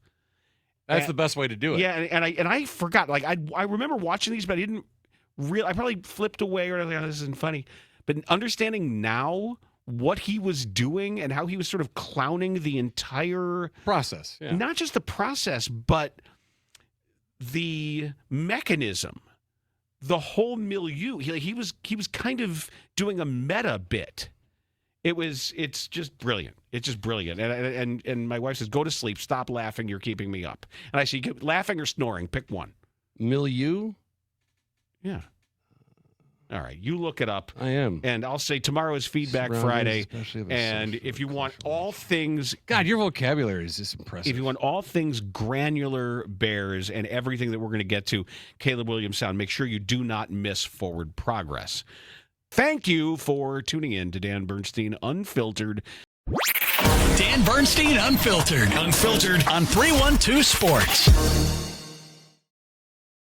That's the best way to do it. Yeah, and I forgot. Like, I remember watching these, but I didn't I probably flipped away or like, oh, this isn't funny. But understanding now what he was doing and how he was sort of clowning the entire process. Yeah. Not just the process, but the mechanism, the whole milieu. He was kind of doing a meta bit. It's just brilliant. It's just brilliant. And my wife says, go to sleep. Stop laughing. You're keeping me up. And I say, laughing or snoring, pick one. Milieu? Yeah. All right, you look it up. I am. And I'll say tomorrow is Feedback Friday. And if you want all things... God, your vocabulary is just impressive. If you want all things granular Bears and everything that we're going to get to, Caleb Williams Sound, make sure you do not miss Forward Progress. Thank you for tuning in to Dan Bernstein Unfiltered. Dan Bernstein Unfiltered. Unfiltered on 312 Sports.